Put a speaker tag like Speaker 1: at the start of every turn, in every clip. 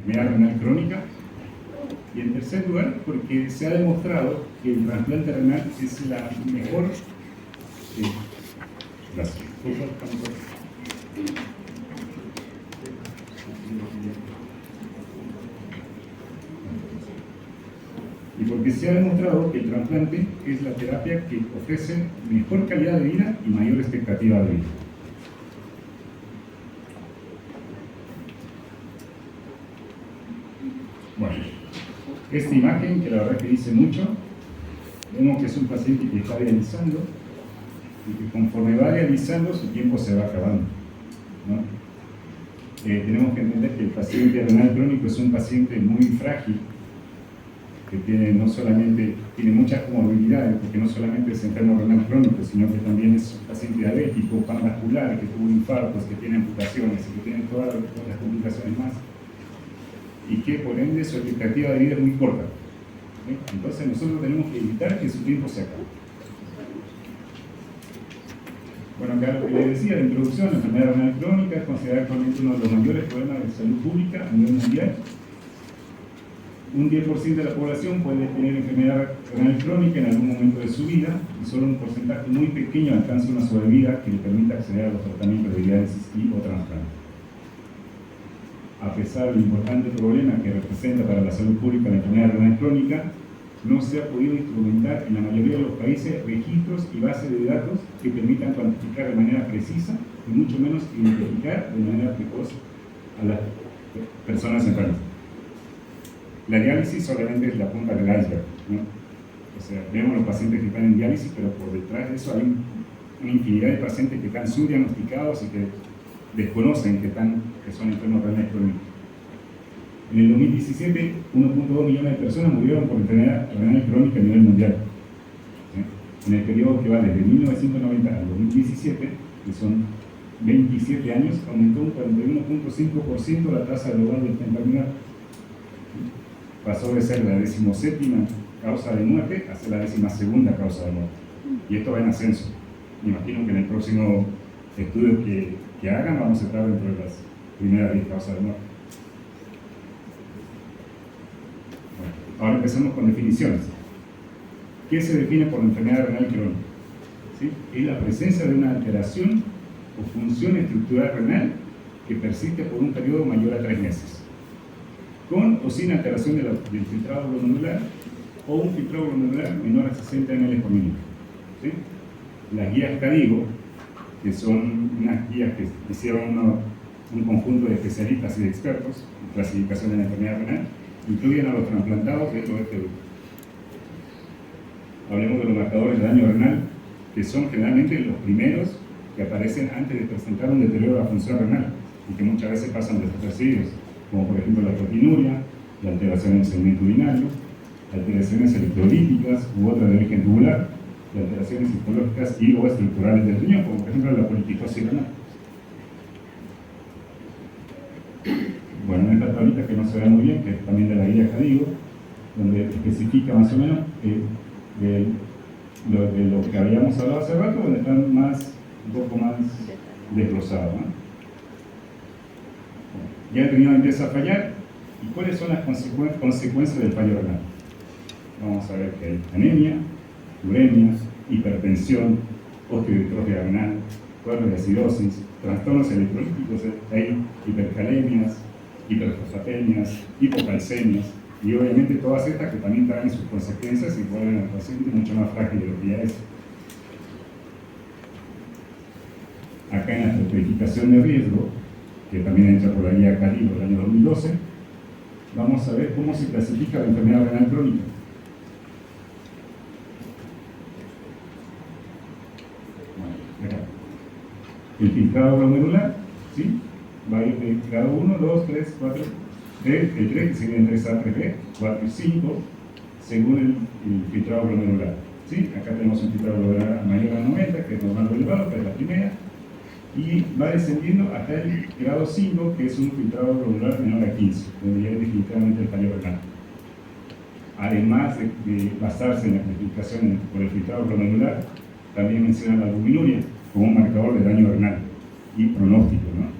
Speaker 1: enfermedad renal crónica. Y en tercer lugar, porque se ha demostrado que el trasplante renal es la mejor... gracias. Y porque se ha demostrado que el trasplante es la terapia que ofrece mejor calidad de vida y mayor expectativa de vida. Bueno, esta imagen, que la verdad que dice mucho, vemos que es un paciente que está dializando y que conforme va dializando su tiempo se va acabando, ¿no? Tenemos que entender que el paciente renal crónico es un paciente muy frágil, que tiene muchas comorbilidades, porque no solamente es enfermo renal crónico, sino que también es un paciente diabético, panvascular, que tuvo infartos, que tiene amputaciones y que tiene todas las complicaciones más, y que por ende su expectativa de vida es muy corta. Entonces nosotros tenemos que evitar que su tiempo se acabe. Bueno, acá lo que les decía, la introducción, la enfermedad renal crónica es considerada actualmente uno de los mayores problemas de salud pública a nivel mundial. Un 10% de la población puede tener enfermedad renal crónica en algún momento de su vida, y solo un porcentaje muy pequeño alcanza una sobrevida que le permita acceder a los tratamientos de diálisis y o trasplante. A pesar del importante problema que representa para la salud pública la enfermedad renal crónica, no se ha podido instrumentar en la mayoría de los países registros y bases de datos que permitan cuantificar de manera precisa y mucho menos identificar de manera precoz a las personas enfermas. La diálisis solamente es la punta del iceberg, ¿no? O sea, vemos los pacientes que están en diálisis, pero por detrás de eso hay una infinidad de pacientes que están subdiagnosticados y que desconocen que son enfermos renales crónicos. En el 2017, 1.2 millones de personas murieron por enfermedad renal crónica a nivel mundial. En el periodo que va desde 1990 al 2017, que son 27 años, aumentó un 41.5% la tasa global de enfermedad. Pasó de ser la 17ª causa de muerte a ser la 12ª causa de muerte. Y esto va en ascenso. Me imagino que en el próximo estudio que hagan vamos a estar dentro de las primeras 10 causas de muerte. Bueno, ahora empezamos con definiciones. ¿Qué se define por enfermedad renal crónica? ¿Sí? Es la presencia de una alteración o función estructural renal que persiste por un periodo mayor a 3 meses. Con o sin alteración del filtrado glomerular o un filtrado glomerular menor a 60 ml por minuto. ¿Sí? Las guías CADIGO, que son unas guías que hicieron un conjunto de especialistas y de expertos en clasificación de la enfermedad renal, incluyen a los trasplantados dentro de este grupo. Hablemos de los marcadores de daño renal, que son generalmente los primeros que aparecen antes de presentar un deterioro de la función renal y que muchas veces pasan desapercibidos, como por ejemplo la proteinuria, la alteración en el segmento urinario, alteraciones electrolíticas u otras de origen tubular, y alteraciones histológicas y o estructurales del riñón, como por ejemplo la poliquistosis renal. Bueno, en esta tablita que no se ve muy bien, que es también de la guía CADIGO, donde especifica más o menos de lo que habíamos hablado hace rato, donde están un poco más desglosados, ¿no? Ya el riñón empieza a fallar. ¿Y cuáles son las consecuencias del fallo renal? Vamos a ver que hay anemia, uremia, hipertensión, osteodistrofia renal, cuadros de acidosis, trastornos electrolíticos, hay hipercalemias, hiperfosfatemias, hipocalcemias, y obviamente todas estas que también traen sus consecuencias y vuelven al paciente mucho más frágil de lo que ya es. Acá en la estratificación de riesgo, que también entra por la guía CADIGO del año 2012, vamos a ver cómo se clasifica la enfermedad renal crónica. Bueno, acá. El filtrado glomerular, ¿sí? Va a ir de grado 1, 2, 3, 4, el 3 que se divide en 3A, 3B, 4 y 5, según el filtrado glomerular. ¿Sí? Acá tenemos un filtrado glomerular mayor a 90, que es normal o elevado, que es la primera, y va descendiendo hasta el grado 5, que es un filtrado glomerular menor a 15, donde ya es definitivamente el fallo renal. Además de basarse en la clasificación por el filtrado glomerular, también menciona la albuminuria como un marcador de daño renal y pronóstico, ¿no?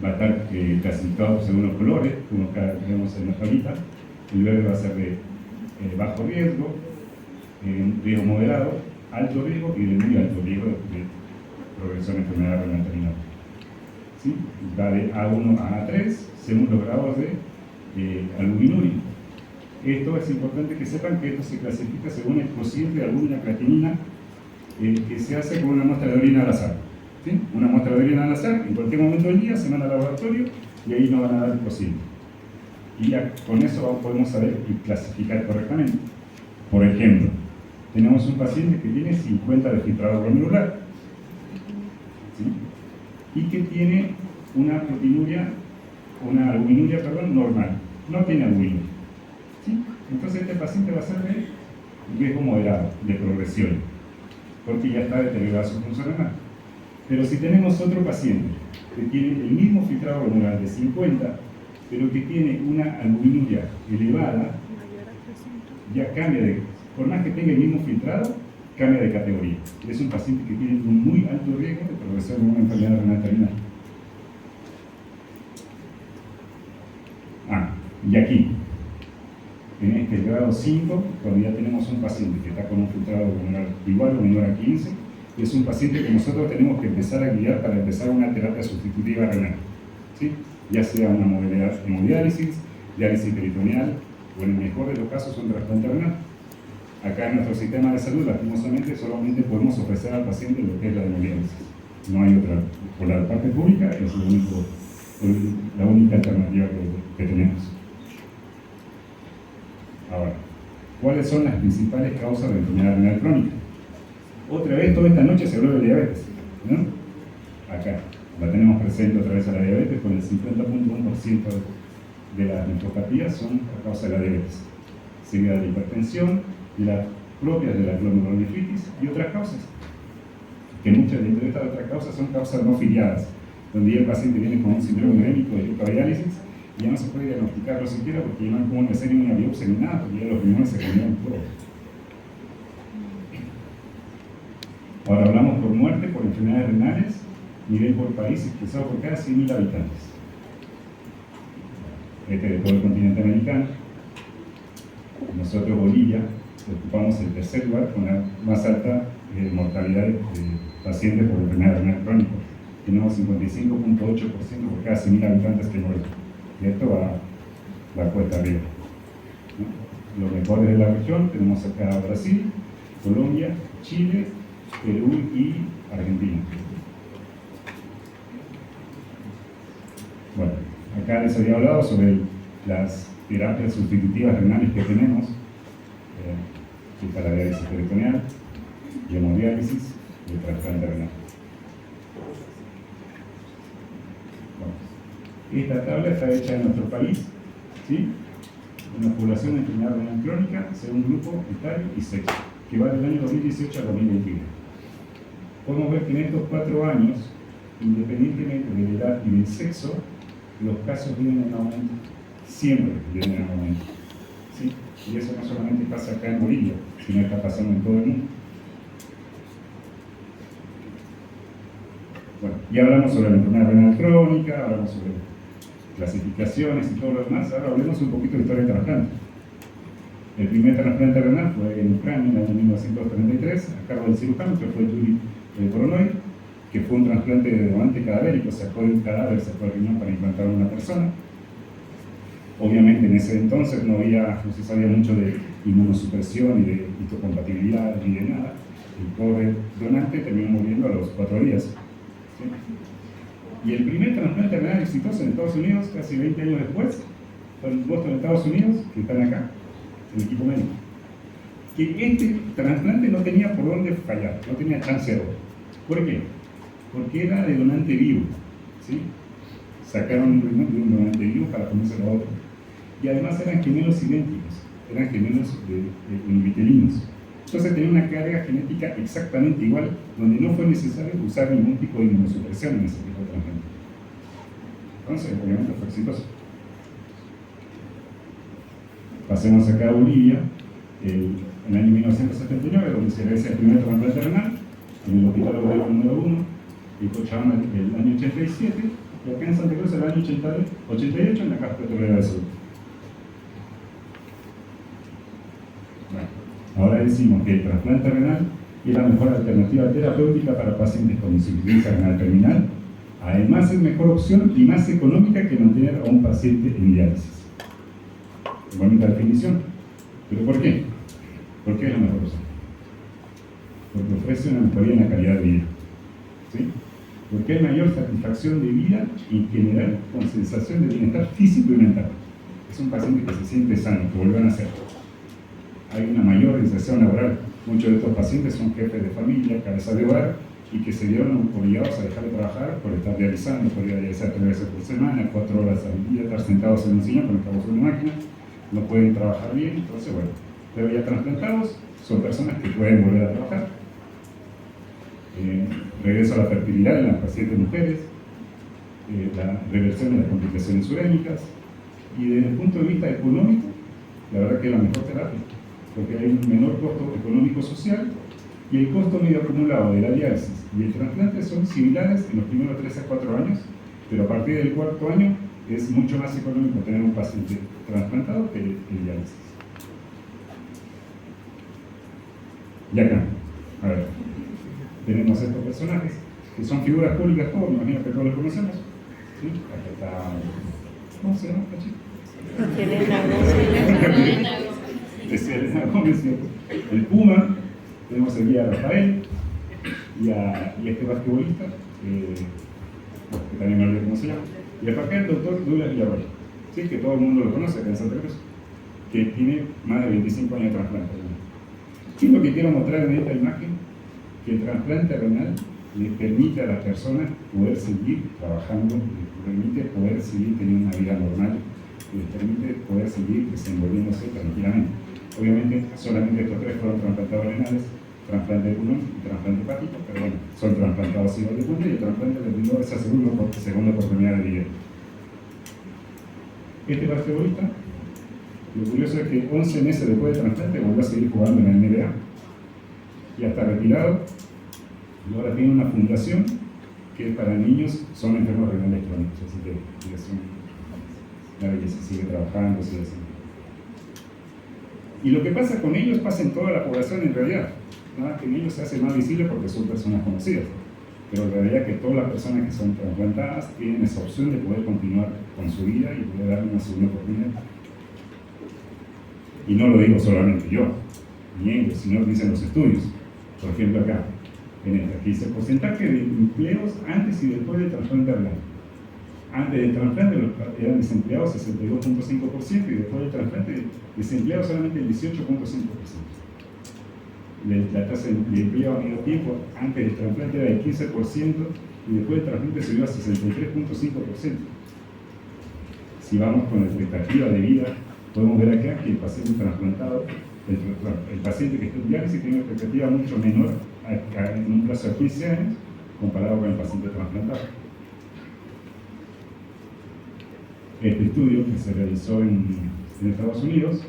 Speaker 1: va a estar clasificado según los colores, como acá vemos en la tablita. El verde va a ser de bajo riesgo, riesgo moderado, alto riesgo y de muy alto riesgo de progresión de enfermedad renal terminal. ¿Sí? Va de A1 a A3 según los grados de albuminuria. Esto es importante que sepan que esto se clasifica según el cociente de albúmina creatinina que se hace con una muestra de orina al azar. ¿Sí? Una muestra de orina al azar, en cualquier momento del día se manda al laboratorio y ahí nos van a dar el cociente. Y ya con eso podemos saber y clasificar correctamente. Por ejemplo, tenemos un paciente que tiene 50 de filtrado glomerular, ¿sí? Y que tiene una proteinuria, una albuminuria, perdón, normal. No tiene albuminuria. ¿Sí? Entonces este paciente va a ser de riesgo moderado de progresión, porque ya está deteriorada su función renal. Pero si tenemos otro paciente que tiene el mismo filtrado glomerular de 50, pero que tiene una albuminuria elevada, ya cambia de, por más que tenga el mismo filtrado, cambia de categoría. Es un paciente que tiene un muy alto riesgo de progresión de una enfermedad renal terminal. Y aquí, en este grado 5, cuando ya tenemos un paciente que está con un filtrado glomerular igual o menor a 15, es un paciente que nosotros tenemos que empezar a guiar para empezar una terapia sustitutiva renal, ¿sí? Ya sea una hemodiálisis, diálisis peritoneal o en el mejor de los casos un trasplante renal. Acá en nuestro sistema de salud, lastimosamente, solamente podemos ofrecer al paciente lo que es la hemodiálisis. No hay otra. Por la parte pública es la única alternativa que tenemos. Ahora, ¿cuáles son las principales causas de enfermedad renal crónica? Otra vez, toda esta noche se habló de diabetes, ¿no? Acá, la tenemos presente otra vez a la diabetes, con el 50.1% de las nefropatías son a causa de la diabetes, seguida de la hipertensión, de las propias de la glomerulonefritis y otras causas, que muchas de estas otras causas son causas no filiadas, donde ya el paciente viene con un síndrome urémico de hipodiálisis y ya no se puede diagnosticarlo siquiera porque ya no hay cómo hacer ni una biopsia ni nada, porque ya los riñones se comieron todo. Ahora hablamos por muerte, por enfermedades renales, nivel por país expresado por cada 100.000 habitantes. Este de todo el continente americano. Nosotros, Bolivia, ocupamos el tercer lugar con la más alta mortalidad de pacientes por enfermedad renal crónica. Tenemos 55.8% por cada 100.000 habitantes que mueren. Y esto va cuesta arriba, ¿no? Los mejores de la región tenemos acá Brasil, Colombia, Chile, Perú y Argentina. Bueno, acá les había hablado sobre las terapias sustitutivas renales que tenemos, que está la diálisis peritoneal, la hemodiálisis y el trasplante renal. Bueno, esta tabla está hecha en nuestro país, ¿sí? Una población de enfermedad renal crónica según grupo etario y sexo, que va del año 2018 a 2021. Podemos ver que en estos 4 años, independientemente de la edad y del sexo, los casos vienen en aumento, siempre vienen en aumento, ¿sí? Y eso no solamente pasa acá en Bolivia, sino está pasando en todo el mundo. Bueno, ya hablamos sobre la enfermedad renal crónica, hablamos sobre clasificaciones y todo lo demás. Ahora hablemos un poquito de historia de trasplante. El primer trasplante renal fue en Ucrania en el año 1933, a cargo del cirujano, que fue Yuri Voronoi, que fue un trasplante de donante cadavérico, sacó el cadáver, sacó el riñón para implantar a una persona. Obviamente en ese entonces no se sabía mucho de inmunosupresión y de histocompatibilidad ni de nada. El pobre donante terminó muriendo a los 4 días. ¿Sí? Y el primer trasplante renal exitoso en Estados Unidos, casi 20 años después, fue en Boston, Estados Unidos, que están acá, el equipo médico. Que este trasplante no tenía por dónde fallar, no tenía chance de oro. ¿Por qué? Porque era de donante vivo, ¿sí? Sacaron un riñón de un donante vivo para ponérselo a otro. Y además eran gemelos idénticos, eran gemelos univitelinos. Entonces tenía una carga genética exactamente igual, donde no fue necesario usar ningún tipo de inmunosupresión en ese tipo de trasplante. Entonces, obviamente fue exitoso. Pasemos acá a Bolivia, en el año 1979, donde se realiza el primer trasplante renal, en el Hospital Obrero número 1, y Cochabamba el año 87, Y acá en Santa Cruz, el año 88, en la Caja Petrolera del Sur. Bueno, ahora decimos que el trasplante renal es la mejor alternativa terapéutica para pacientes con insuficiencia renal terminal. Además, es mejor opción y más económica que mantener a un paciente en diálisis. Bonita definición. ¿Pero por qué? ¿Por qué es la mejor opción? Porque ofrece una mejoría en la calidad de vida. ¿Sí? Porque hay mayor satisfacción de vida en general con sensación de bienestar físico y mental. Es un paciente que se siente sano, que vuelve a nacer. Hay una mayor inserción laboral. Muchos de estos pacientes son jefes de familia, cabezas de hogar, y que se vieron obligados a dejar de trabajar por estar dializando, por ir a dializar 3 veces por semana, 4 horas al día, estar sentados en un sillón con el cabo de una máquina, no pueden trabajar bien, entonces bueno, pero ya trasplantados son personas que pueden volver a trabajar. Regreso a la fertilidad en las pacientes mujeres, la reversión de las complicaciones urémicas, y desde el punto de vista económico, la verdad que es la mejor terapia, porque hay un menor costo económico-social, y el costo medio acumulado de la diálisis y el trasplante son similares en los primeros 3 a 4 años, pero a partir del 4º año es mucho más económico tener un paciente trasplantado que el diálisis. Y acá, a ver, tenemos estos personajes que son figuras públicas, todos, me imagino que todos los conocemos. ¿Sí? Acá está, ¿cómo se llama esta chica? Elena Gómez, ¿cierto? El Puma. Tenemos aquí a Rafael y a este basquetbolista, que también me olvidé cómo se llama, y acá el doctor Douglas Villarroel, ¿sí? Que todo el mundo lo conoce acá en Santa Cruz, que tiene más de 25 años de trasplante renal. ¿Qué es lo que quiero mostrar en esta imagen? Que el trasplante renal le permite a las personas poder seguir trabajando, les permite poder seguir teniendo una vida normal, les permite poder seguir desenvolviéndose tranquilamente. Obviamente, solamente estos 3 fueron trasplantados renales, trasplante de pulmón y trasplante hepático, pero bueno, son trasplantados igual de punta y el trasplante les brindó esa segunda oportunidad de vida. Este basquetbolista, lo curioso es que 11 meses después del trasplante volvió a seguir jugando en la NBA, ya está retirado, y ahora tiene una fundación que para niños son enfermos renales crónicos, así que es una belleza, sigue trabajando, sigue haciendo. Y lo que pasa con ellos pasa en toda la población en realidad. Nada que en ellos se hace más visible porque son personas conocidas. Pero en realidad que todas las personas que son trasplantadas tienen esa opción de poder continuar con su vida y poder darle una segunda oportunidad. Y no lo digo solamente yo, ni ellos, sino lo dicen los estudios. Por ejemplo acá, en esta, aquí dice el porcentaje de empleos antes y después del trasplante renal. Antes del trasplante eran desempleados 62.5% y después del trasplante desempleados solamente el 18.5%. La tasa de empleo a medio tiempo antes del trasplante era del 15% y después del trasplante subió a 63.5%. Si vamos con la expectativa de vida, podemos ver acá que el paciente trasplantado, el paciente que está en diálisis tiene una expectativa mucho menor en un plazo de 15 años comparado con el paciente trasplantado. Este estudio que se realizó en Estados Unidos,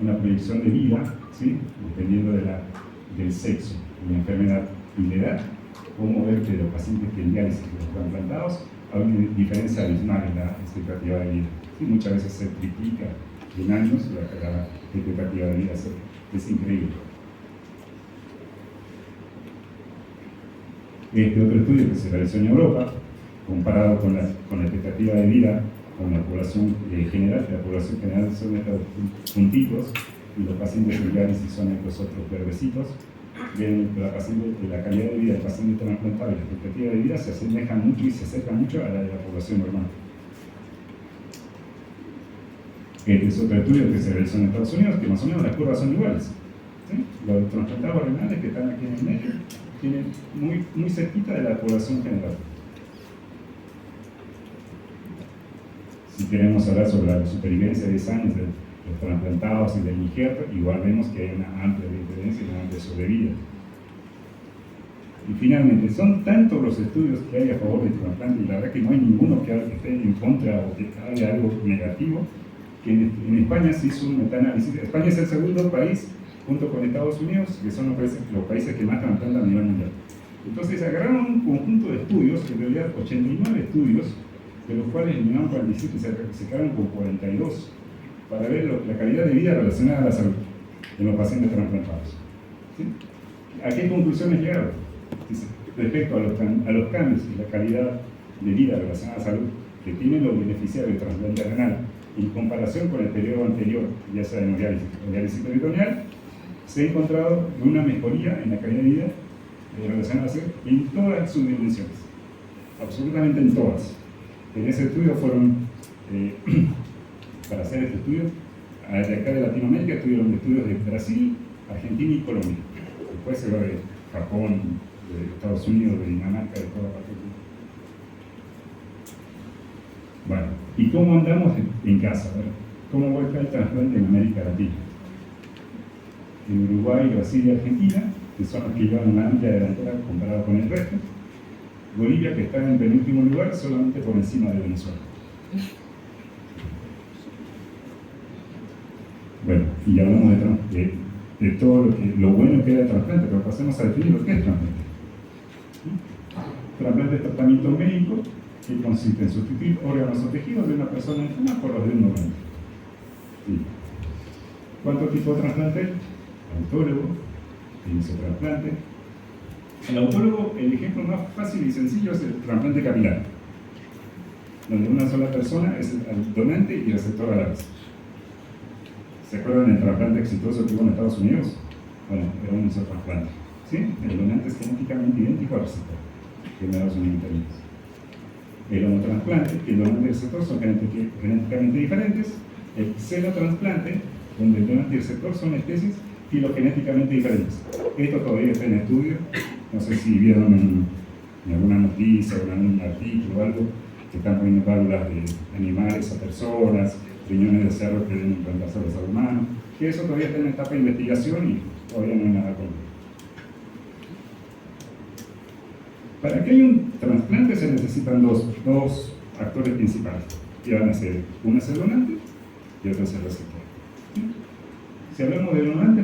Speaker 1: una proyección de vida, ¿sí? Dependiendo del sexo, de la enfermedad y la edad, cómo ver que los pacientes que en diálisis y los trasplantados hay una diferencia abismal en la expectativa de vida. ¿Sí? Muchas veces se triplica en años la expectativa de vida, es increíble. Este otro estudio que se realizó en Europa, comparado con la expectativa de vida con la población general, la población general son estos puntitos y los pacientes en diálisis son estos otros verdecitos. Ven la calidad de vida del paciente trasplantado y la expectativa de vida se asemejan mucho y se acercan mucho a la de la población normal. Este es otro estudio que se realizó en Estados Unidos, que más o menos las curvas son iguales. ¿Sí? Los trasplantados renales que están aquí en el medio tienen muy cerquita de la población general. Si queremos hablar sobre la supervivencia de 10 años de los trasplantados y del injerto, igual vemos que hay una amplia diferencia y una amplia sobrevida. Y finalmente, son tantos los estudios que hay a favor del trasplante, y la verdad que no hay ninguno que esté en contra o que haya algo negativo, que en España se hizo un metaanálisis. España es el segundo país, junto con Estados Unidos, que son los países que más trasplantan a nivel mundial. Entonces agarraron un conjunto de estudios, en realidad 89 estudios, de los cuales eliminaron 47 y se quedaron con 42 para ver la calidad de vida relacionada a la salud de los pacientes trasplantados. ¿Sí? ¿A qué conclusiones llegaron? Dice, respecto a los cambios y la calidad de vida relacionada a la salud que tienen los beneficiarios de trasplante renal en comparación con el periodo anterior, ya sea de diálisis peritoneal, se ha encontrado una mejoría en la calidad de vida relacionada a la salud en todas sus dimensiones, absolutamente en todas. En ese estudio fueron, para hacer este estudio, de acá de Latinoamérica estuvieron estudios de Brasil, Argentina y Colombia. Después se va de Japón, de Estados Unidos, de Dinamarca, de toda parte del mundo. Bueno, ¿y cómo andamos en casa? ¿Cómo va a estar el trasplante en América Latina? En Uruguay, Brasil y Argentina, que son los que llevan una amplia delantera comparado con el resto. Bolivia, que está en el penúltimo lugar, solamente por encima de Venezuela. Bueno, y ya hablamos de todo lo bueno que era el trasplante, pero pasemos a definir lo que es trasplante. Trasplante es tratamiento médico que consiste en sustituir órganos o tejidos de una persona enferma por los de un donante. ¿Sí? ¿Cuántos tipos de trasplante hay? Autólogo, trasplante. El autólogo, el ejemplo más fácil y sencillo es el trasplante capilar, donde una sola persona es el donante y el receptor a la vez. ¿Se acuerdan del trasplante exitoso que hubo en Estados Unidos? Bueno, era un solo trasplante. ¿Sí? El donante es genéticamente idéntico al receptor, que en Estados Unidos. El homotrasplante, que el donante y el receptor son genéticamente diferentes. El xenotrasplante, donde el donante y el receptor son especies filogenéticamente diferentes. Esto todavía está en estudio. No sé si vieron en alguna noticia o en algún artículo o algo que están poniendo válvulas de animales a personas, riñones de cerdo que deben implantarse a los seres humanos, que eso todavía está en etapa de investigación y todavía no hay nada concreto. Para que haya un trasplante se necesitan dos actores principales, que van a ser uno es el donante y otro es el receptor. Si hablamos de donante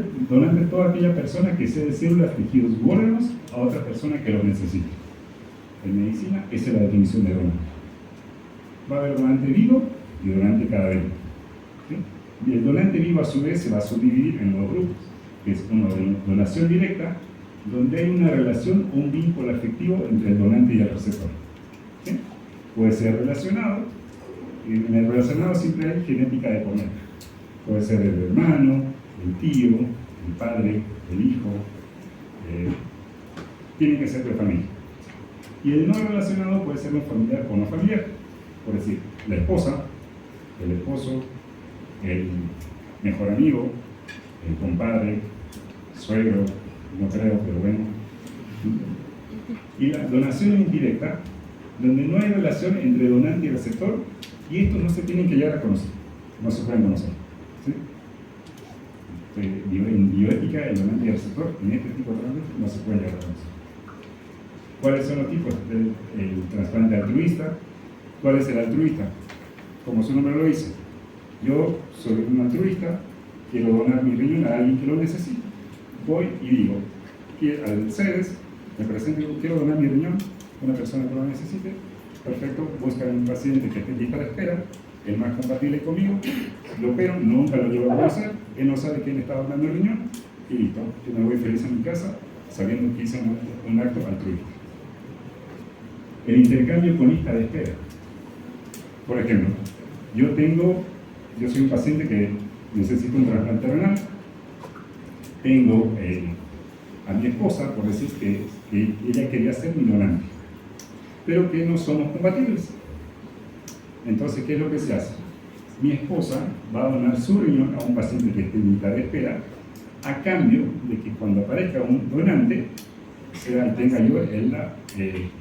Speaker 1: es toda aquella persona que cede células, tejidos u órganos a otra persona que los necesite. En medicina, esa es la definición de donante. Va a haber donante vivo y donante cadavérico. ¿Sí? Y el donante vivo a su vez se va a subdividir en dos grupos, que es uno de donación directa, donde hay una relación o un vínculo afectivo entre el donante y el receptor. ¿Sí? Puede ser relacionado, y en el relacionado siempre hay genética de por medio. Puede ser el hermano, el tío, el padre, el hijo, tiene que ser de familia. Y el no relacionado puede ser un familiar o no familiar, por decir, la esposa, el esposo, el mejor amigo, el compadre, suegro, no creo, pero bueno. Y la donación indirecta, donde no hay relación entre donante y receptor, y estos no se tienen que llegar a conocer, no se pueden conocer. ¿Sí? En bioética, el donante y el receptor, en este tipo de trasplante, no se pueden llegar a conocer. ¿Cuáles son los tipos? El trasplante altruista. ¿Cuál es el altruista? Como su nombre lo dice, yo soy un altruista, quiero donar mi riñón a alguien que lo necesite. Voy y digo, al CEDES, me presento y digo, quiero donar mi riñón a una persona que lo necesite. Perfecto, buscan un paciente que esté en lista de espera, el más compatible conmigo, lo opero, nunca lo llevo a conocer, él no sabe quién está donando el riñón, y listo, yo me voy feliz a mi casa sabiendo que hice un acto altruista. El intercambio con lista de espera. Por ejemplo, yo soy un paciente que necesita un trasplante renal, tengo a mi esposa, por decir que ella quería ser mi donante, pero que no somos compatibles. Entonces, ¿qué es lo que se hace? Mi esposa va a donar su riñón a un paciente que esté en lista de espera, a cambio de que cuando aparezca un donante, tenga yo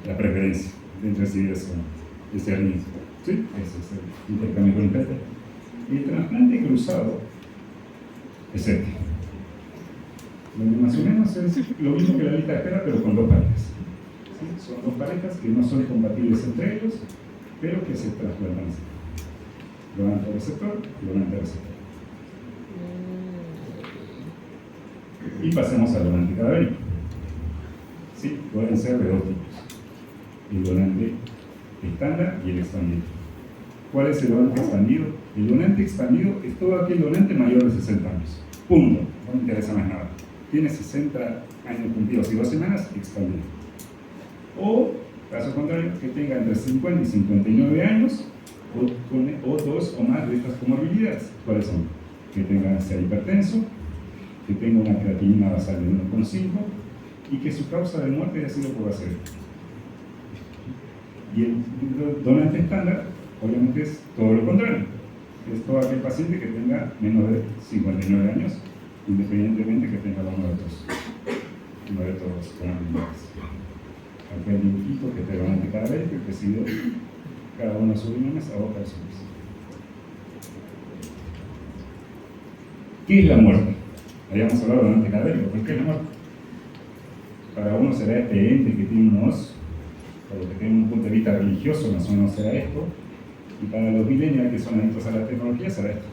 Speaker 1: la preferencia de recibir ese riñón. ¿Sí? Ese es el intercambio con el El trasplante cruzado es este. Más o menos es lo mismo que la lista de espera, pero con dos parejas. ¿Sí? Son dos parejas que no son compatibles entre ellos, pero que se trasplantan así. Donante receptor, donante receptor. Y pasemos al donante cadavérico. Sí, pueden ser de dos tipos. El donante estándar y el expandido. ¿Cuál es el donante expandido? El donante expandido es todo aquel donante mayor de 60 años. Punto. No me interesa más nada. Tiene 60 años cumplidos y 2 semanas, expandido. O, caso contrario, que tenga entre 50 y 59 años o 2 o más de estas comorbilidades. ¿Cuáles son? Que sea hipertenso, que tenga una creatinina basal de 1,5 y que su causa de muerte haya sido por ACV. Y el donante estándar, obviamente, es todo lo contrario. Es todo aquel paciente que tenga menos de 59 años, independientemente que tenga uno de estos comorbilidades. Aquel dibujito que te donante cada vez que recibe cada uno de sus riñones a otra personas. ¿Qué es la muerte? Habíamos hablado de donante cadavérico, ¿pero qué es la muerte? Para uno será este ente que tiene un os, para los que tienen un punto de vista religioso, más o menos será esto, y para los millennials que son adictos a la tecnología será esto.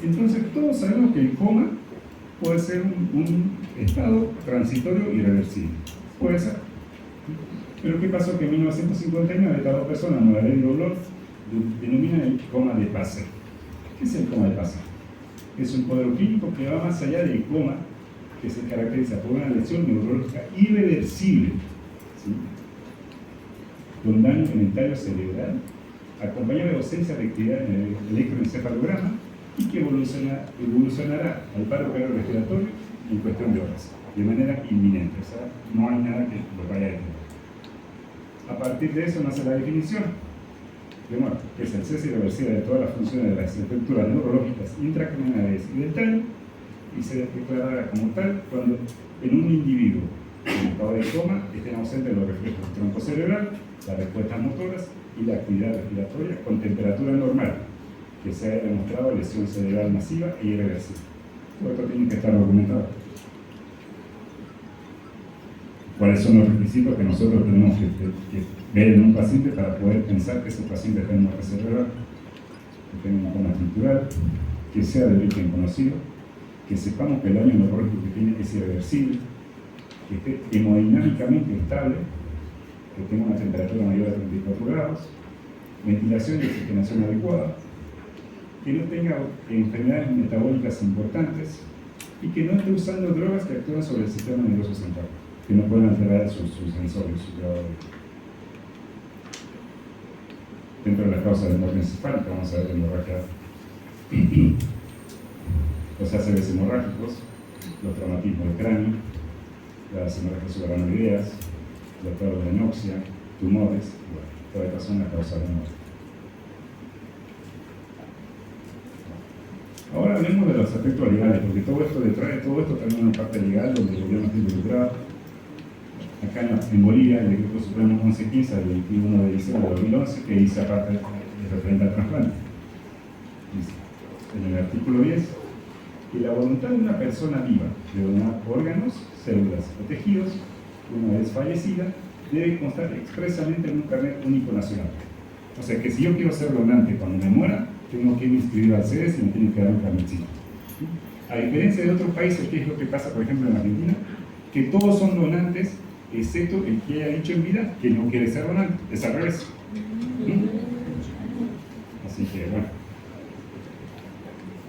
Speaker 1: Entonces todos sabemos que el coma puede ser un estado transitorio irreversible. Puede ser. Pero ¿qué pasó? Que en 1959 estas dos personas, Morales y Dolor, denominan el coma de Passer. ¿Qué es el coma de Passer? Es un cuadro clínico que va más allá del coma, que se caracteriza por una lesión neurológica irreversible, ¿sí?, con daño en el tallo cerebral, acompañado de ausencia de actividad en el electroencefalograma y que evolucionará al paro cardiorrespiratorio en cuestión de horas, de manera inminente. O sea, no hay nada que lo vaya a detener. A partir de eso nace la definición de muerte, que es el cese irreversible de todas las funciones de las estructuras neurológicas intracraniales y del tallo, y se declarará como tal cuando en un individuo en estado de coma estén ausentes los reflejos del tronco cerebral, las respuestas motoras y la actividad respiratoria con temperatura normal, que se haya demostrado lesión cerebral masiva e irreversible. Todo esto tiene que estar documentado. ¿Cuáles son los requisitos que nosotros tenemos que ver en un paciente para poder pensar que ese paciente tiene muerte cerebral? Que tenga una coma estructural, que sea de origen conocido, que sepamos que el daño neurológico que tiene es irreversible, que esté hemodinámicamente estable, que tenga una temperatura mayor a 34 grados, ventilación y oxigenación adecuada, que no tenga enfermedades metabólicas importantes y que no esté usando drogas que actúan sobre el sistema nervioso central, que no puedan alterar sus sensorios, su grado dentro de las causas de muerte encefálica. Vamos a ver hemorragia, los ACVs hemorrágicos, los traumatismos del cráneo, las hemorragias subaranoideas, los cuadros de anoxia, tumores, bueno, todas estas son las causas de muerte. Ahora hablemos de los aspectos legales, porque todo esto detrás de todo esto también una parte legal donde el gobierno está involucrado. Acá en Bolivia, el Decreto Supremo 1115 del 21 de diciembre de 2011, que dice aparte referente al trasplante. Dice, en el artículo 10, que la voluntad de una persona viva de donar órganos, células o tejidos, una vez fallecida, debe constar expresamente en un carnet único nacional. O sea que si yo quiero ser donante cuando me muera, tengo que ir inscribir al CEDES y me tienen que dar un carnetcito. A diferencia de otros países, ¿qué es lo que pasa, por ejemplo, en Argentina? Que todos son donantes, excepto el que haya dicho en vida que no quiere ser donante. Es al revés. Así que, bueno.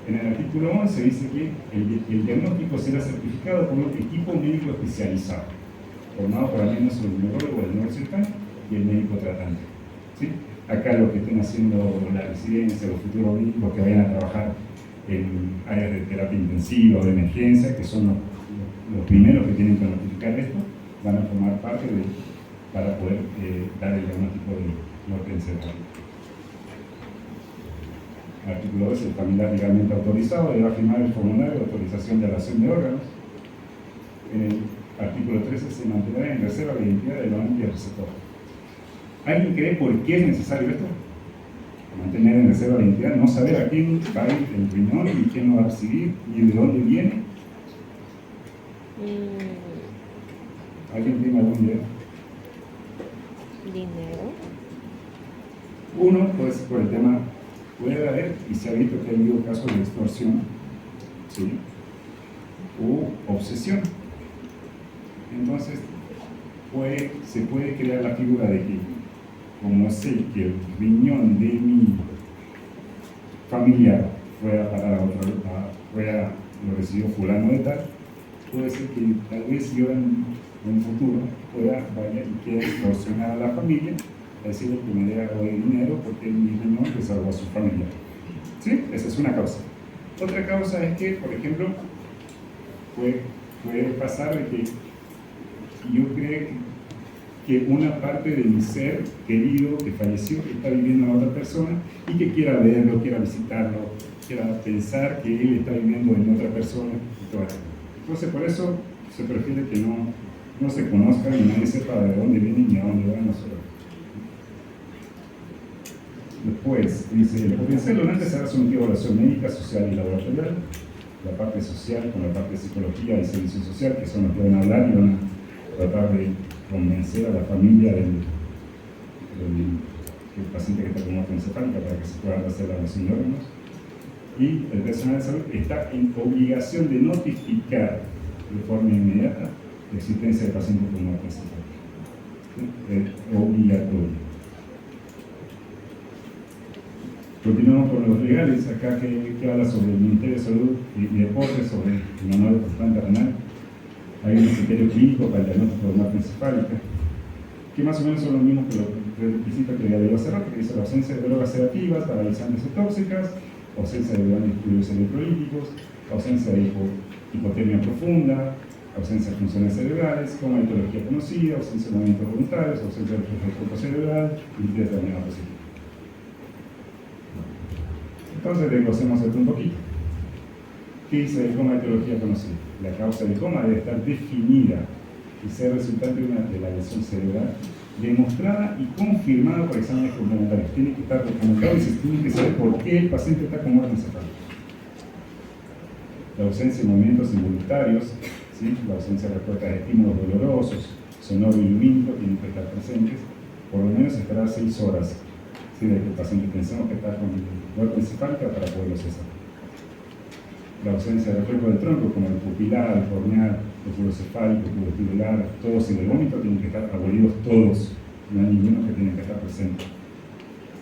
Speaker 1: En el artículo 11 dice que el diagnóstico será certificado por un equipo médico especializado, formado por al menos el neurólogo del neurocirujano y el médico tratante. ¿Sí? Acá los que estén haciendo la residencia, los futuros médicos que vayan a trabajar en áreas de terapia intensiva o de emergencia, que son los primeros que tienen que notificar esto, van a formar parte para poder dar el diagnóstico de muerte encefálica. Artículo 2. El familiar legalmente autorizado deberá firmar el formulario de autorización de donación de órganos. En el artículo 13 se mantendrá en reserva la identidad del donante y el receptor. ¿Alguien cree por qué es necesario esto? Mantener en reserva la identidad, no saber a quién va a ir el riñón, ni quién lo va a recibir, ni de dónde viene. ¿Alguien tiene algún idea?
Speaker 2: Dinero.
Speaker 1: Uno, pues por el tema, puede haber, y se ha visto que ha habido casos de extorsión, ¿sí?, o obsesión. Entonces, se puede crear la figura de que, como sé que el riñón de mi familiar fue a parar a otro, lo recibió fulano de tal, puede ser que tal vez yo en un futuro vaya y quiera extorsionar a la familia, a decirle que me dé algo de dinero porque mi riñón le salvó a su familia. ¿Sí? Esa es una causa. Otra causa es que, por ejemplo, puede pasar de que yo creo que una parte de mi ser querido que falleció, que está viviendo en otra persona y que quiera verlo, quiera visitarlo, quiera pensar que él está viviendo en otra persona y todo eso. Entonces, por eso se prefiere que no se conozca y nadie sepa de dónde vienen ni a dónde van nosotros. Después, dice, el potencial donante será sometido a evaluación médica, social y laboratorial. La parte social con la parte de psicología y servicio social, que son los que van a hablar y van a tratar de convencer a la familia del paciente que está con muerte encefálica para que se puedan hacer la donación de órganos. Y el personal de salud está en obligación de notificar de forma inmediata la existencia de pacientes con muerte encefálica. ¿Sí? Es obligatorio. Continuamos con los legales, acá que habla sobre el Ministerio de Salud y Deportes, sobre el manual de trasplante renal. Hay un criterio clínico para el diagnóstico de muerte encefálica, que más o menos son los mismos que los requisitos que ya digo hace rato, que dice la ausencia de drogas sedativas, paralizantes o tóxicas, ausencia de grandes fluidos electrolíticos, ausencia de hipotermia profunda, ausencia de funciones cerebrales, coma etiología conocida, ausencia de movimientos voluntarios, ausencia de reflejo cerebral y determinado positivo. Entonces desglosemos esto un poquito. ¿Qué dice el coma de etiología conocida? La causa del coma debe estar definida y ser resultante de la lesión cerebral, demostrada y confirmada por exámenes complementarios. Tiene que estar documentado y se tiene que saber por qué el paciente está con muerte encefálica. La ausencia de movimientos involuntarios, ¿sí? La ausencia de respuestas de estímulos dolorosos, sonoro y lumínico tienen que estar presentes, por lo menos esperar 6 horas, ¿sí? De que el paciente pensemos que está con muerte encefálica para poderlo cesar. La ausencia de reflejo del tronco, como el pupilar, el corneal, el tubo cefálico, el tubo vestibular, todos y del vómito tienen que estar abolidos todos, no hay ninguno que tiene que estar presente.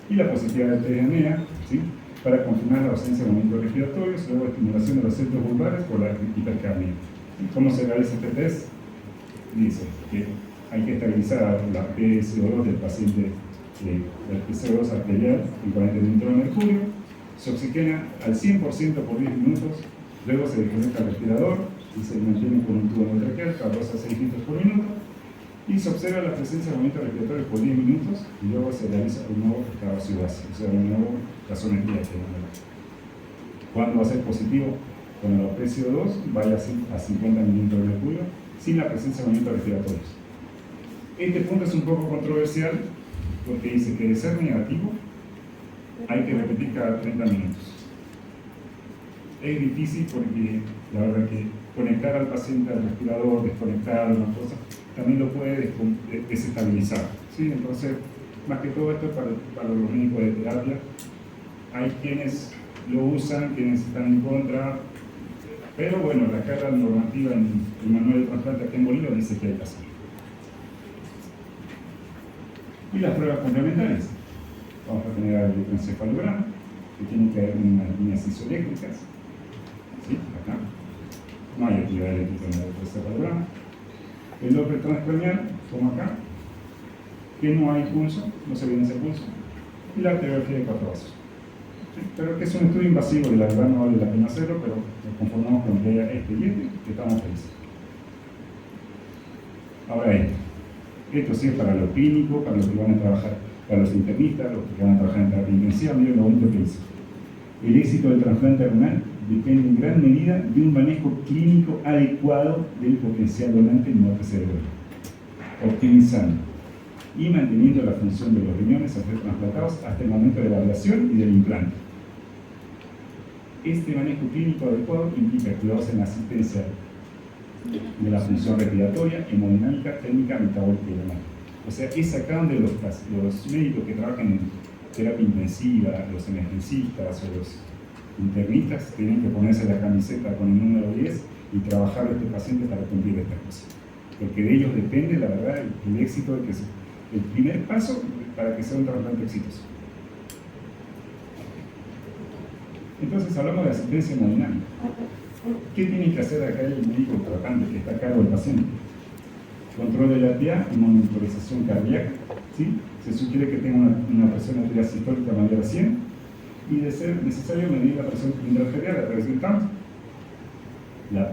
Speaker 1: Y la positividad del test de apnea, ¿sí? Para confirmar la ausencia de movimientos respiratorios, luego estimulación de los centros vulvares por la hipercapnia. ¿Cómo se realiza este test? Dice que hay que estabilizar la PSO2 del paciente, el PSO2 arterial en 40 mililitros de mercurio, se oxigena al 100% por 10 minutos, luego se desconecta el respirador y se mantiene con un tubo endotraqueal cada 2 a 6 litros por minuto, y se observa la presencia de movimientos respiratorios por 10 minutos y luego se realiza un nuevo escabasio básico, o sea, un nuevo gasometría. ¿Cuándo va a ser positivo? Cuando la PSO2 vaya a 50 mililitros de mercurio sin la presencia de movimientos respiratorios. Este punto es un poco controversial porque dice que de ser negativo hay que repetir cada 30 minutos. Es difícil porque la verdad que conectar al paciente al respirador, desconectar una cosa, también lo puede desestabilizar, ¿sí? Entonces, más que todo esto es para los médicos de terapia. Hay quienes lo usan, quienes están en contra, pero bueno, la carga normativa en el manual de trasplante aquí en Bolivia dice que hay que hacerlo. Y las pruebas complementarias. Vamos a tener el electroencefalograma, que tiene que haber unas líneas isoeléctricas. ¿Sí? Acá. No hay actividad eléctrica en el electroencefalograma. El Doppler transcranial, como acá, que no hay pulso, no se evidencia pulso. Y la arteriografía de 4 vasos. ¿Sí? Pero que es un estudio invasivo y la verdad no vale la pena hacerlo, pero nos conformamos con que haya expediente, que estamos felices. Ahora esto sí es para lo clínico, para los que van a trabajar, para los internistas, los que van a trabajar en terapia intensiva. Miren lo bonito que dice. El éxito del trasplante renal depende en gran medida de un manejo clínico adecuado del potencial donante en muerte cerebral, optimizando y manteniendo la función de los riñones a ser trasplantados hasta el momento de la ablación y del implante. Este manejo clínico adecuado implica cuidados en la asistencia de la función respiratoria, hemodinámica, técnica, metabólica y renal. O sea, es acá donde los médicos que trabajan en terapia intensiva, los emergencistas o los internistas tienen que ponerse la camiseta con el número 10 y trabajar a este paciente para cumplir estas cosas. porque de ellos depende, la verdad, el éxito, el primer paso para que sea un trasplante exitoso. Entonces hablamos de asistencia hemodinámica. ¿Qué tiene que hacer acá el médico tratante que está a cargo del paciente? Control de la arteria y monitorización cardíaca, ¿sí? Se sugiere que tenga una presión arterial sistólica mayor a 100 y de ser necesario medir la presión intraarterial a través del TAMS. La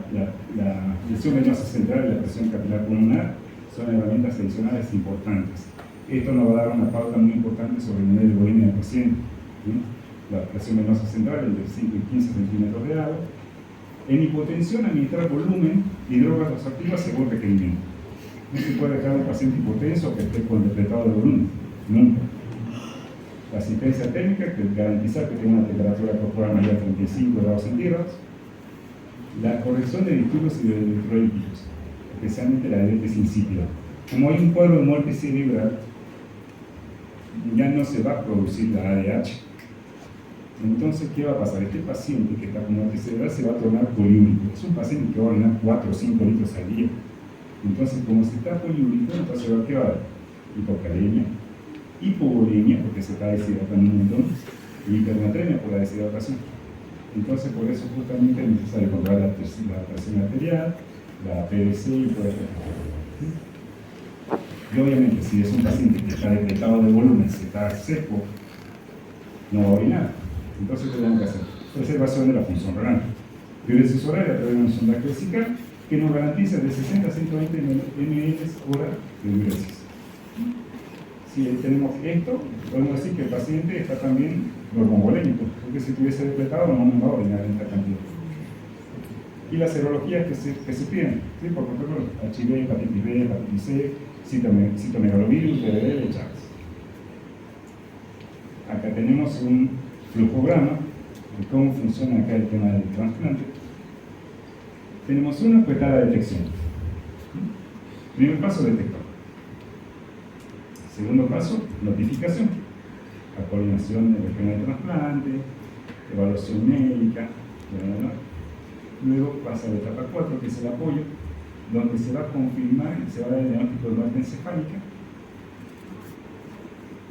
Speaker 1: presión venosa central y la presión capilar pulmonar son herramientas adicionales importantes. Esto nos va a dar una pauta muy importante sobre el nivel de volumen del paciente, ¿sí? La presión venosa central es de 5 y 15 centímetros de agua. En hipotensión, administrar volumen y drogas vasoactivas según requerimiento. No se puede dejar a un paciente hipotenso que esté con depletado de volumen, nunca. La asistencia técnica, que garantizar que tenga una temperatura corporal mayor a 35 grados centígrados. La corrección de disturbios y de electrolíticos, especialmente la diabetes insípida. Como hay un cuadro de muerte cerebral, ya no se va a producir la ADH. Entonces, ¿qué va a pasar? Este paciente que está con muerte cerebral se va a tornar poliúrico. Es un paciente que va a orinar 4 o 5 litros al día. Entonces, como se está poliúrico, entonces ¿qué va a haber? Hipocalemia, hipovolemia, porque se está deshidratando un montón, y hipernatremia por la deshidratación. Entonces, por eso justamente es necesario controlar la presión arterial, la PVC y todo esto. Y obviamente, si es un paciente que está depletado de volumen, si está seco, no va a orinar. Entonces, ¿qué tenemos que hacer? Preservación de la función renal. Diuresis oral a través de una sonda vesical que nos garantiza de 60 a 120 ml hora de diuresis. Si tenemos esto, podemos decir que el paciente está también normovolémico, porque si estuviese depletado no nos va a orinar en esta cantidad. Y las serologías que se piden, ¿sí? Por protocolo, HIV, hepatitis B, hepatitis C, citomegalovirus, BBB, Chagas. Acá tenemos un flujograma de cómo funciona acá el tema del trasplante. Tenemos una petada de detección. Primer paso, detector. Segundo paso, notificación. La coordinación del esquema de trasplante, evaluación médica, ¿verdad? Luego pasa a la etapa 4, que es el apoyo, donde se va a confirmar y se va a dar el diagnóstico de muerte encefálica.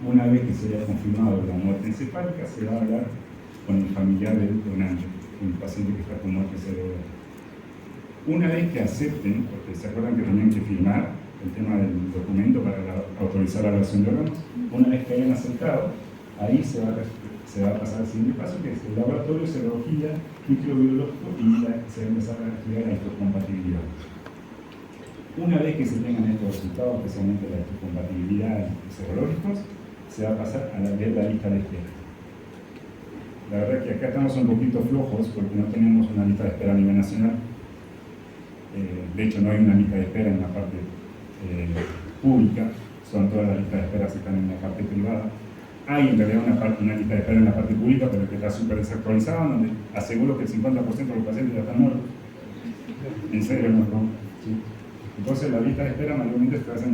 Speaker 1: Una vez que se haya confirmado la muerte encefálica, se va a hablar con el familiar del donante, con el paciente que está con muerte cerebral. Una vez que acepten, porque se acuerdan que tenían que firmar el tema del documento para autorizar la donación de órganos, una vez que hayan aceptado, ahí se va a pasar al siguiente paso, que es el laboratorio, serología, microbiológico y se va a empezar a estudiar la histocompatibilidad. Una vez que se tengan estos resultados, especialmente la histocompatibilidad y serológicos, se va a pasar a la lista de espera. La verdad es que acá estamos un poquito flojos porque no tenemos una lista de espera a nivel nacional. De hecho, no hay una lista de espera en la parte pública, son todas las listas de espera que están en la parte privada. Hay en realidad una lista de espera en la parte pública, pero que está súper desactualizada, donde aseguro que el 50% de los pacientes ya están muertos. En serio, no. Sí. Entonces, la lista de espera mayormente se hace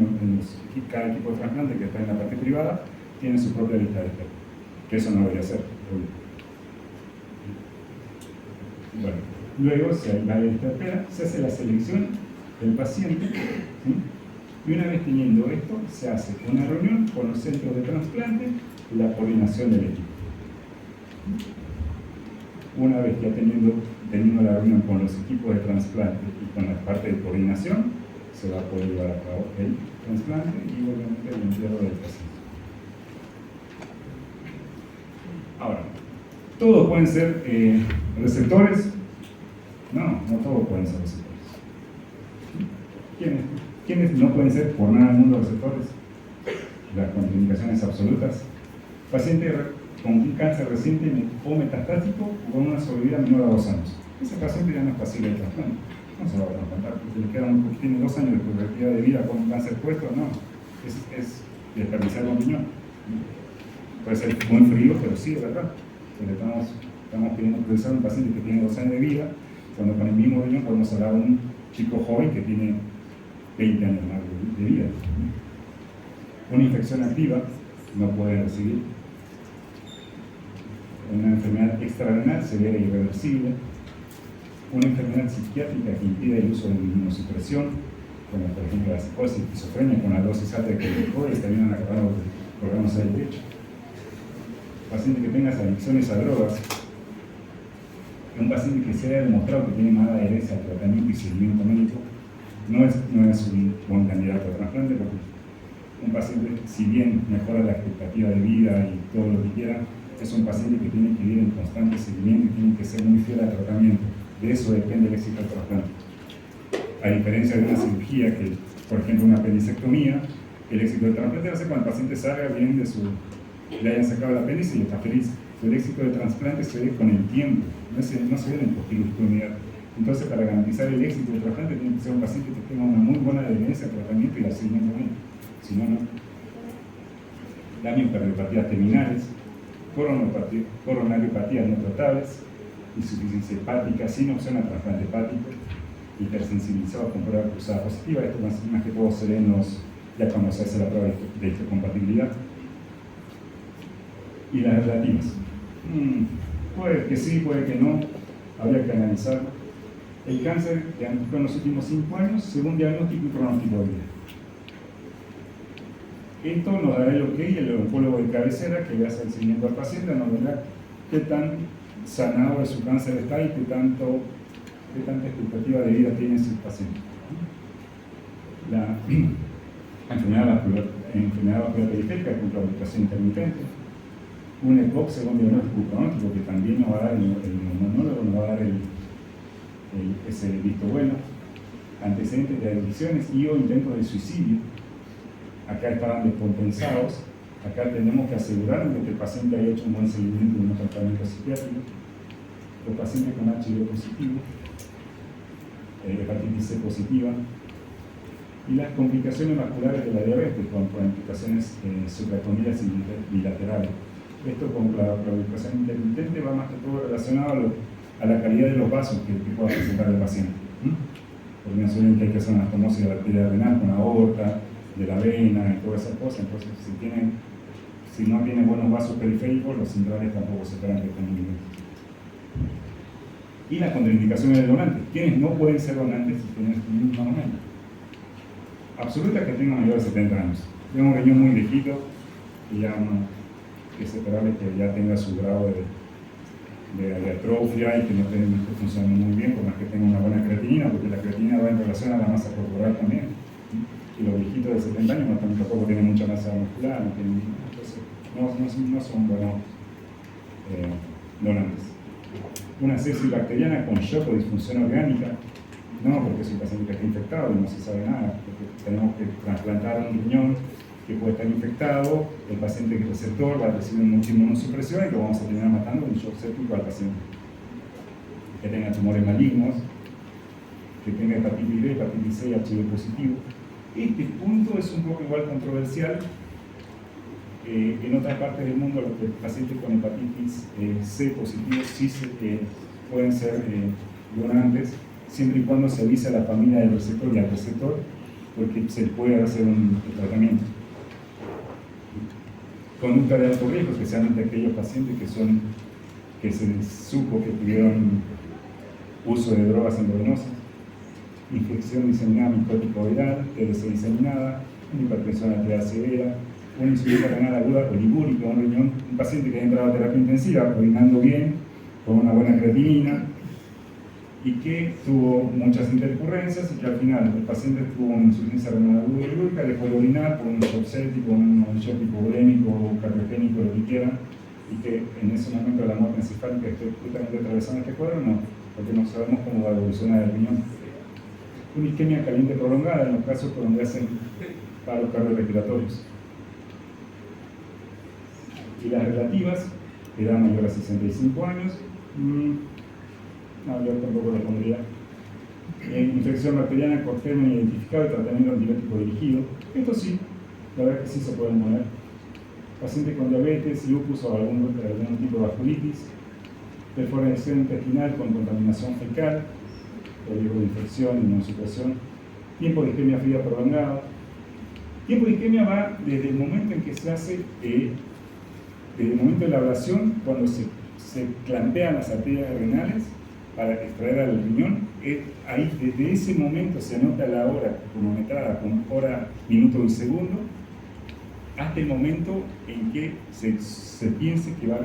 Speaker 1: cada equipo de trasplante que está en la parte privada tiene su propia lista de espera, que eso no debería ser. Bueno, luego se va a la lista de espera, se hace la selección del paciente, ¿sí? Y una vez teniendo esto, se hace una reunión con los centros de trasplante y la coordinación del equipo. Una vez ya teniendo la reunión con los equipos de trasplante y con la parte de coordinación, se va a poder llevar a cabo el trasplante y obviamente el entierro del paciente. Ahora, ¿todos pueden ser receptores? No todos pueden ser receptores. ¿Quiénes no pueden ser por nada del mundo receptores? Las contraindicaciones absolutas. Paciente con un cáncer reciente o metastático o con una sobrevida menor a 2 años. Ese paciente ya no es pasible de trasplante. No se va a trasplantar porque le quedan, tiene 2 años de perspectiva de vida con un cáncer puesto. No, es desperdiciar un riñón. Puede ser muy frío, pero sí, es verdad. Estamos pidiendo priorizar a un paciente que tiene 2 años de vida, cuando con el mismo riñón podemos hablar de un chico joven que tiene 20 años más de vida. Una infección activa no puede recibir. Una enfermedad extrarrenal severa e irreversible. Una enfermedad psiquiátrica que impide el uso de inmunosupresión. como por ejemplo la psicosis, esquizofrenia, con la dosis alta de corticoides, terminan acabando por órganos del techo. Paciente que tenga adicciones a drogas, un paciente que se haya demostrado que tiene mala adherencia al tratamiento y seguimiento médico, no es un buen candidato a trasplante, porque un paciente, si bien mejora la expectativa de vida y todo lo que quiera, es un paciente que tiene que vivir en constante seguimiento y tiene que ser muy fiel al tratamiento. De eso depende el éxito del trasplante. A diferencia de una cirugía, que, por ejemplo, una apendicectomía, el éxito del trasplante va a ser cuando el paciente salga bien le hayan sacado el apéndice y está feliz. El éxito del trasplante se ve con el tiempo, no se ve en el posquirúrgico inmediato. Entonces, para garantizar el éxito del trasplante, tiene que ser un paciente que tenga una muy buena adherencia al tratamiento y al seguimiento médico. Si no, no. Las miocardiopatías terminales, coronariopatías no tratables, insuficiencia hepática sin opción a trasplante hepático, hipersensibilizado con prueba cruzada positiva. Esto más que todo se ve ya cuando se hace la prueba de histocompatibilidad. Y las relativas. Puede que sí, puede que no, habría que analizarlo. El cáncer diagnosticado en los últimos 5 años, según diagnóstico y pronóstico de vida. Esto nos dará el ok, el oncólogo de cabecera que le hace el seguimiento al paciente, nos verá qué tan sanado de su cáncer está y qué tanta expectativa de vida tiene ese paciente. La enfermedad vascular periférica con claudicación intermitente, un EPOC según diagnóstico pronóstico que también nos va a dar el neumonólogo, nos va a dar ese visto bueno, antecedentes de adicciones y o intentos de suicidio. Acá estaban descompensados, acá tenemos que asegurarnos de que el paciente haya hecho un buen seguimiento de un tratamiento psiquiátrico. Los pacientes con HIV positivo, hepatitis C positiva, y las complicaciones vasculares de la diabetes con implicaciones supracondriales y bilaterales. Esto con la claudicación intermitente va más que todo relacionado a la calidad de los vasos que pueda presentar el paciente. Porque mencioné que hay que hacer una anastomosis de la arteria renal con aorta, de la vena y todas esas cosas. Entonces, si no tiene buenos vasos periféricos, los centrales tampoco se esperan que estén bien. Y las contraindicaciones del donante. ¿Quiénes no pueden ser donantes si tienen un monumento? Absoluta que tengan mayor de 70 años. Tengo un riñón muy viejito y ya es esperable que ya tenga su grado de atrofia y que no esté funcionando muy bien, por más que tenga una buena creatinina, porque la creatinina va en relación a la masa corporal también. Y los viejitos de 70 años tampoco tienen mucha masa muscular, entonces no son buenos donantes. Una sepsis bacteriana con shock o disfunción orgánica, no porque es un paciente que está infectado y no se sabe nada, porque tenemos que trasplantar un riñón que puede estar infectado, el paciente receptor va a recibir mucha inmunosupresión y lo vamos a terminar matando un shock séptico al paciente. Que tenga tumores malignos, que tenga hepatitis B, hepatitis C y HIV positivo. Este punto es un poco igual controversial. En otras partes del mundo los pacientes con hepatitis C positivo sí pueden ser donantes, siempre y cuando se avise a la familia del receptor y al receptor, porque se puede hacer un tratamiento. Conducta de alto riesgo, especialmente aquellos pacientes que se supo que tuvieron uso de drogas endovenosas, infección diseminada micótica oral, TBC diseminada, una hipertensión arterial severa, una insuficiencia renal aguda oligúrica, un paciente que ha entrado a terapia intensiva, orinando bien, con una buena creatinina, y que tuvo muchas intercurrencias y que al final el paciente tuvo una insuficiencia renal aguda oligúrica, dejó de orinar por un shock séptico, un shock hipovolémico, cardiogénico, lo que quieran, y que en ese momento de la muerte encefálica esté justamente atravesando este cuadro, no, porque no sabemos cómo va a evolucionar el riñón. Una isquemia caliente prolongada en los casos donde hacen paros cardiorrespiratorios. Y las relativas, edad mayor a 65 años, yo tampoco lo pondría. Infección bacteriana con germen identificado y tratamiento antibiótico dirigido. Esto sí, la verdad que sí se pueden poner. Paciente con diabetes, lupus o algún tipo de vasculitis, perforación intestinal con contaminación fecal, riesgo de infección, inmunosupresión, tiempo de isquemia fría prolongado. Tiempo de isquemia va desde el momento en que se hace, desde el momento de la ablación, cuando se clampean las arterias renales, para extraer al riñón, ahí desde ese momento se anota la hora cronometrada con hora, minuto y segundo, hasta el momento en que se piense que va a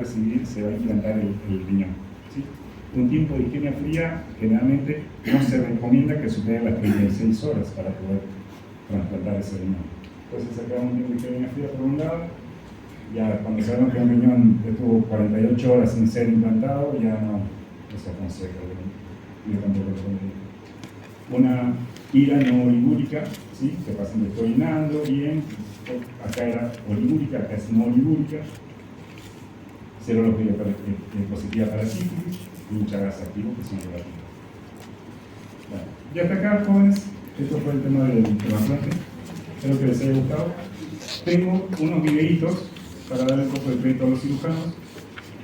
Speaker 1: implantar el riñón. ¿Sí? Un tiempo de isquemia fría generalmente no se recomienda que supere las 36 horas para poder trasplantar ese riñón. Entonces acá un tiempo de isquemia fría prolongado, ya cuando sabemos que un riñón estuvo 48 horas sin ser implantado, ya no se aconseja. Yo tampoco lo pondría. Una ira no oligúrica, ¿sí? Que el paciente está orinando bien, acá era oligúrica, acá es no oligúrica, serología positiva para sífilis y un Chagas activo que son negativos. Bueno, y hasta acá, jóvenes, esto fue el tema del trasplante. Espero que les haya gustado. Tengo unos videitos para darle un poco de crédito a los cirujanos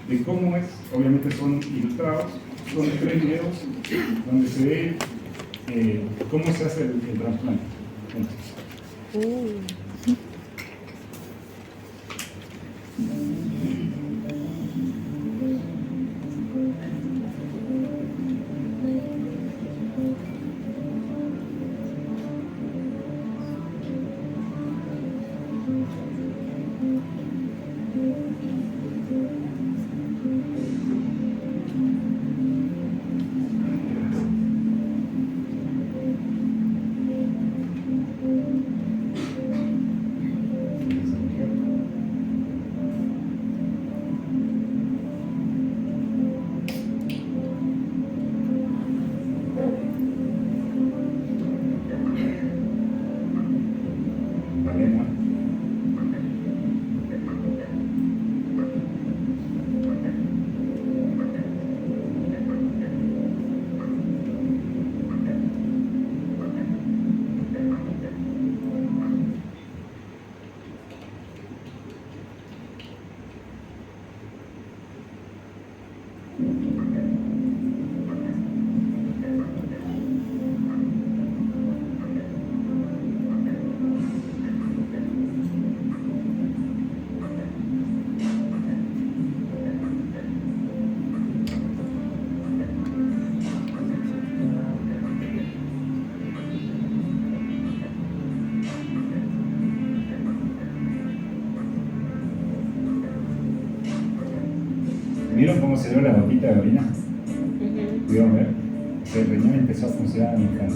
Speaker 1: de cómo es, obviamente son ilustrados, son 3 videos donde se ve cómo se hace el trasplante. ¿Vieron cómo se dio la gotita de orina? ¿Pudieron ver? El riñón empezó a funcionar en el canto.